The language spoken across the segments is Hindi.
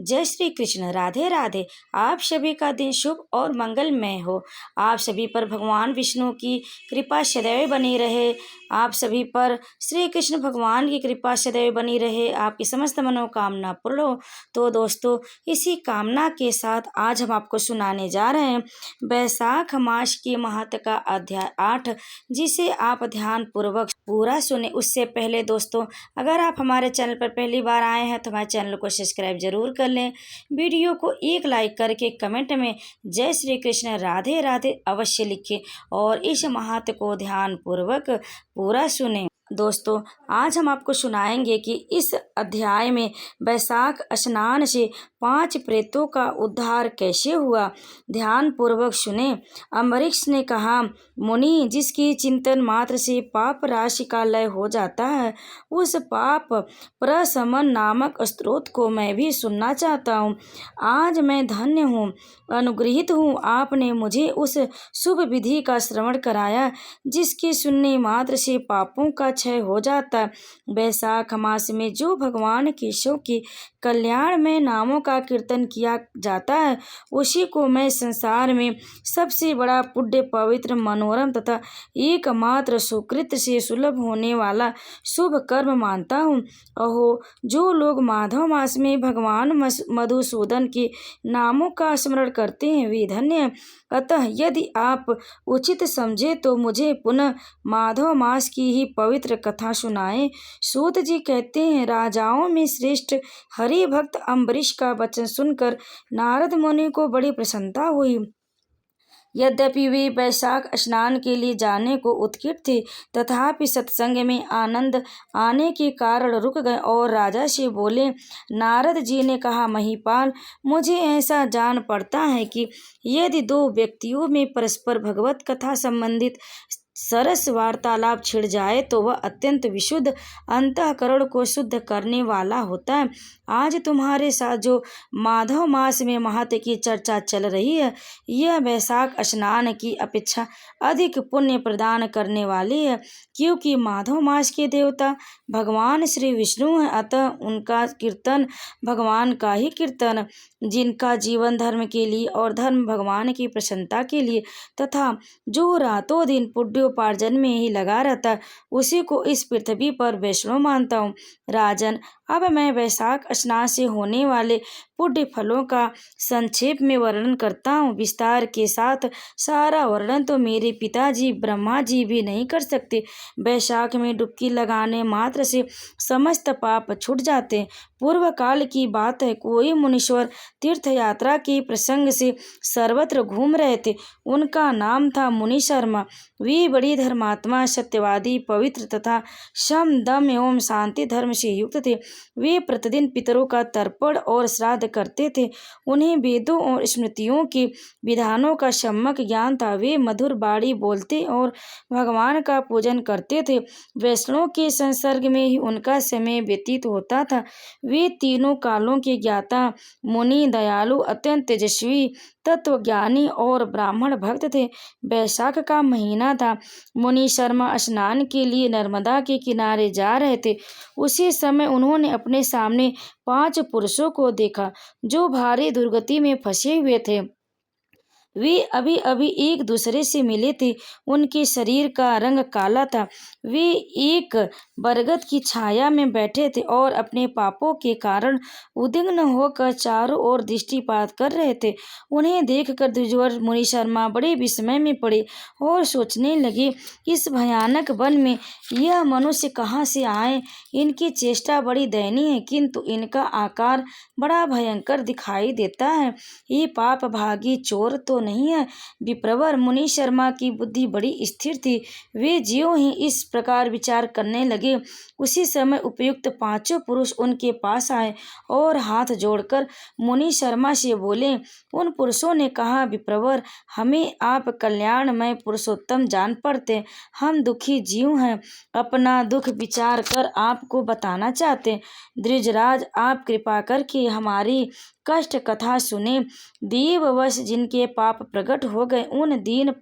जय श्री कृष्ण। राधे राधे। आप सभी का दिन शुभ और मंगलमय हो। आप सभी पर भगवान विष्णु की कृपा सदैव बनी रहे। आप सभी पर श्री कृष्ण भगवान की कृपा सदैव बनी रहे। आपकी समस्त मनोकामना पूर्ण हो। तो दोस्तों, इसी कामना के साथ आज हम आपको सुनाने जा रहे हैं बैसाख मास के महत्व का अध्याय 8, जिसे आप ध्यान पूर्वक पूरा सुने। उससे पहले दोस्तों, अगर आप हमारे चैनल पर पहली बार आए हैं तो हमारे चैनल को सब्सक्राइब जरूर कर लें। वीडियो को एक लाइक करके कमेंट में जय श्री कृष्ण राधे राधे अवश्य लिखें और इस महत्व को ध्यान पूर्वक पूरा सुने। दोस्तों, आज हम आपको सुनाएंगे कि इस अध्याय में बैसाख स्नान से 5 प्रेतों का उद्धार कैसे हुआ। ध्यान पूर्वक सुने। अम्बरीश ने कहा, मुनि, जिसकी चिंतन मात्र से पाप राशि का लय हो जाता है, उस पाप प्रशमन नामक स्रोत को मैं भी सुनना चाहता हूँ। आज मैं धन्य हूँ, अनुग्रहित हूँ। आपने मुझे उस शुभ विधि का श्रवण कराया जिसके सुनने मात्र से पापों का क्षय हो जाता है। बैसाख मास में जो भगवान केशव के कल्याण में नामों का कीर्तन किया जाता है, उसी को मैं संसार में सबसे बड़ा पुण्य, पवित्र, मनोरम तथा एकमात्र सुकृत से सुलभ होने वाला शुभ कर्म मानता हूँ। अहो, जो लोग माधव मास में भगवान मधुसूदन के नामों का स्मरण करते हैं, वे धन्य हैं। अतः यदि आप उचित समझे तो मुझे पुनः माधव मास की ही पवित्र कथा सुनाएं। सूत जी कहते हैं, राजाओं में श्रेष्ठ हरि भक्त अम्बरीश का वचन सुनकर नारद मुनि को बड़ी प्रसन्नता हुई। यद्यपि वे बैसाख स्नान के लिए जाने को उत्कट थे, तथापि सत्संग में आनंद आने के कारण रुक गए और राजा से बोले। नारद जी ने कहा, महिपाल, मुझे ऐसा जान पड़ता है कि यदि 2 व्यक्तियों में परस्पर भगवत कथा संबंधित सरस वार्तालाप छिड़ जाए तो वह अत्यंत विशुद्ध अंतःकरण को शुद्ध करने वाला होता है। आज तुम्हारे साथ जो माधव मास में महत्व की चर्चा चल रही है, यह बैसाख स्नान की अपेक्षा अधिक पुण्य प्रदान करने वाली है, क्योंकि माधव मास के देवता भगवान श्री विष्णु हैं। अतः उनका कीर्तन भगवान का ही कीर्तन, जिनका जीवन धर्म के लिए और धर्म भगवान की प्रसन्नता के लिए तथा जो रातों दिन पुण्योपार्जन में ही लगा रहता है, उसी को इस पृथ्वी पर वैष्णव मानता हूँ। राजन, अब मैं बैसाख स्नान से होने वाले पुण्य फलों का संक्षेप में वर्णन करता हूँ। विस्तार के साथ सारा वर्णन तो मेरे पिताजी ब्रह्मा जी भी नहीं कर सकते। बैसाख में डुबकी लगाने मात्र से समस्त पाप छूट जाते हैं। पूर्व काल की बात है, कोई मुनीश्वर तीर्थ यात्रा के प्रसंग से सर्वत्र घूम रहे थे। उनका नाम था मुनि शर्मा। वे बड़ी धर्मात्मा, सत्यवादी, पवित्र तथा शम, दम एवं शांति धर्म से युक्त थे। वे प्रतिदिन पितरों का तर्पण और श्राद्ध करते थे। उन्हें वेदों और स्मृतियों के विधानों का सम्यक ज्ञान था। वे मधुर बाणी बोलते और भगवान का पूजन करते थे। वैष्णव के संसर्ग में ही उनका समय व्यतीत होता था। वे तीनों कालों के ज्ञाता, मुनि, दयालु, अत्यंत तेजस्वी, तत्वज्ञानी और ब्राह्मण भक्त थे। बैसाख का महीना था। मुनि शर्मा स्नान के लिए नर्मदा के किनारे जा रहे थे। उसी समय उन्होंने अपने सामने 5 पुरुषों को देखा जो भारी दुर्गति में फंसे हुए थे। वे अभी अभी एक दूसरे से मिले थे। उनके शरीर का रंग काला था। वे एक बरगद की छाया में बैठे थे और अपने पापों के कारण उद्विग्न होकर चारों ओर दृष्टिपात कर रहे थे। उन्हें देखकर द्विजवर मुनि शर्मा बड़े विस्मय में पड़े और सोचने लगे, इस भयानक वन में यह मनुष्य कहाँ से आए। इनकी चेष्टा बड़ी दयनीय है, किंतु इनका आकार बड़ा भयंकर दिखाई देता है। ये पाप भागी चोर तो नहीं है। विप्रवर मुनि शर्मा की बुद्धि बड़ी स्थिर थी। वे ज्यों ही इस प्रकार विचार करने लगे, उसी समय उपयुक्त 5 पुरुष उनके पास आए और हाथ जोड़कर मुनि शर्मा से बोले। उन पुरुषों ने कहा, विप्रवर, हमें आप कल्याणमय पुरुषोत्तम जान पड़ते। हम दुखी जीव हैं, अपना दुख विचार कर आपको बताना चाहते हैं। द्विजराज, आप कृपा करके हमारी कष्ट कथा सुने। देववश जिनके पाप प्रकट हो गए, उन दीन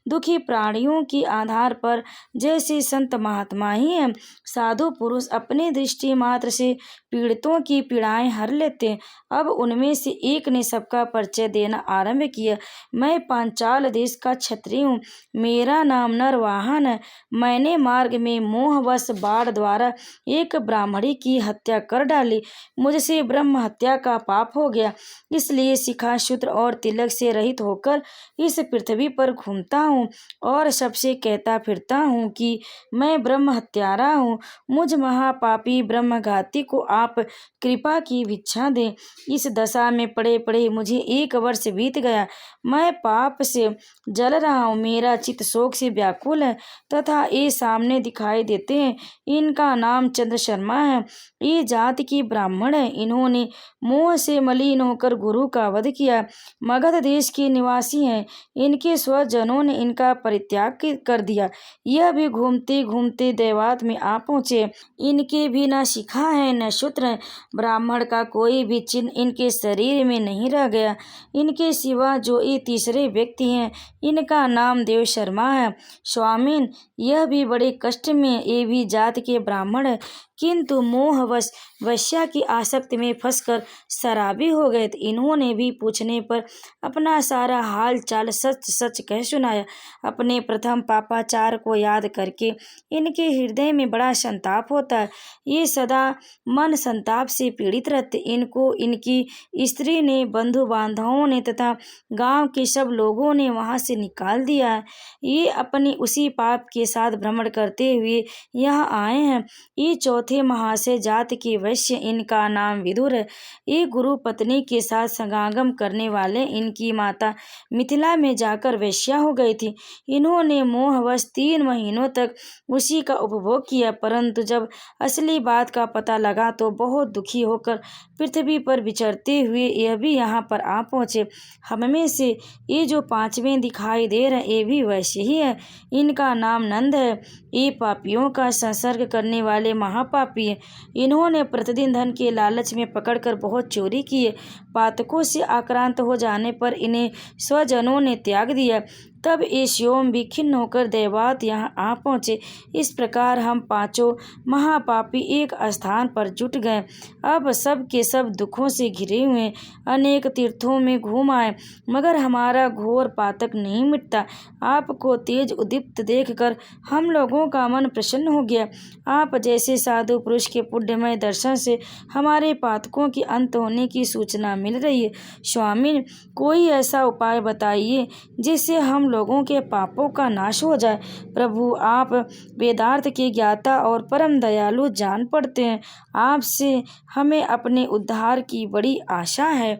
दुखी प्राणियों की आधार पर जैसे संत महात्मा ही हैं, साधु पुरुष अपने दृष्टि मात्र से पीड़ितों की पीड़ाएं हर लेते हैं। अब उनमें से एक ने सबका परिचय देना आरंभ किया। मैं पांचाल देश का क्षत्रिय हूँ, मेरा नाम नरवाहन है। मैंने मार्ग में मोहवश बाण द्वारा एक ब्राह्मणी की हत्या कर डाली। मुझसे ब्रह्म हत्या का पाप हो गया, इसलिए शिखा शूद्र और तिलक से रहित होकर इस पृथ्वी पर घूमता हूँ और सबसे कहता फिरता हूँ कि मैं ब्रह्म हत्यारा हूँ। मुझ महापापी ब्रह्मघाती को आप कृपा की भिक्षा दें। इस दशा में पड़े पड़े मुझे 1 वर्ष बीत गया। मैं पाप से जल रहा हूँ, मेरा चित्त शोक से व्याकुल है तथा ये सामने दिखाई देते हैं। इनका नाम चंद्र शर्मा है। ये जाति की ब्राह्मण है। इन्होंने मोह से मलिन होकर गुरु का वध किया। मगध देश के निवासी हैं। इनके स्वजनों ने इनका परित्याग कर दिया। यह भी घूमते घूमते देवात में आ पहुँचे। इनके भी न शिखा है न शूद्र है। ब्राह्मण का कोई भी चिन्ह इनके शरीर में नहीं रह गया। इनके सिवा जो ये तीसरे व्यक्ति हैं, इनका नाम देव शर्मा है। स्वामीन, यह भी बड़े कष्ट में, ये भी जात के ब्राह्मण है, किंतु मोहवश वैश्या की आसक्ति में फंसकर शराबी हो गए थे। इन्होंने भी पूछने पर अपना सारा हाल चाल सच सच कह सुनाया। अपने प्रथम पापाचार को याद करके इनके हृदय में बड़ा संताप होता है। ये सदा मन संताप से पीड़ित रहते। इनको इनकी स्त्री ने, बंधु बांधवों ने तथा गांव के सब लोगों ने वहां से निकाल दिया है। ये अपनी उसी पाप के साथ भ्रमण करते हुए यहाँ आए हैं। ये चौथे महाशय जात के वैश्य, इनका नाम विदुर है। ये गुरु पत्नी के साथ समागम करने वाले। इनकी माता मिथिला में जाकर वैश्या हो गई थी। इन्होंने मोहवश 3 महीनों तक उसी का उपभोग किया, परंतु जब असली बात का पता लगा तो बहुत दुखी होकर पृथ्वी पर विचरते हुए यह भी यहाँ पर आ पहुँचे। हम में से ये जो 5वें दिखाई दे रहे, ये भी वैसे ही है। इनका नाम नंद है। ये पापियों का संसर्ग करने वाले महापापी है। इन्होंने प्रतिदिन धन के लालच में पकड़कर बहुत चोरी की है। पातकों से आक्रांत हो जाने पर इन्हें स्वजनों ने त्याग दिया। तब ये स्वयं भी खिन्न होकर देवात यहाँ आ पहुँचे। इस प्रकार हम 5 महापापी एक स्थान पर जुट गए। अब सब के सब दुखों से घिरे हुए, अनेक तीर्थों में घूम आए, मगर हमारा घोर पातक नहीं मिटता। आपको तेज उदीप्त देखकर हम लोगों का मन प्रसन्न हो गया। आप जैसे साधु पुरुष के पुण्यमय दर्शन से हमारे पातकों के अंत होने की सूचना मिल रही है। स्वामी, कोई ऐसा उपाय बताइए जिससे हम लोगों के पापों का नाश हो जाए। प्रभु, आप वेदार्थ के ज्ञाता और परम दयालु जान पड़ते हैं। आपसे हमें अपने उद्धार की बड़ी आशा है।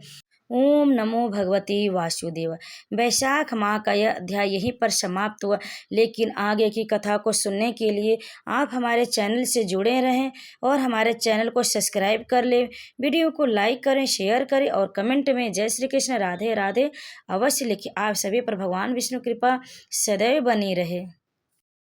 ओम नमो भगवते वासुदेव। वैशाख माह का यह अध्याय यहीं पर समाप्त हुआ, लेकिन आगे की कथा को सुनने के लिए आप हमारे चैनल से जुड़े रहें और हमारे चैनल को सब्सक्राइब कर लें। वीडियो को लाइक करें, शेयर करें और कमेंट में जय श्री कृष्ण, राधे राधे अवश्य लिखें। आप सभी पर भगवान विष्णु कृपा सदैव बनी रहे।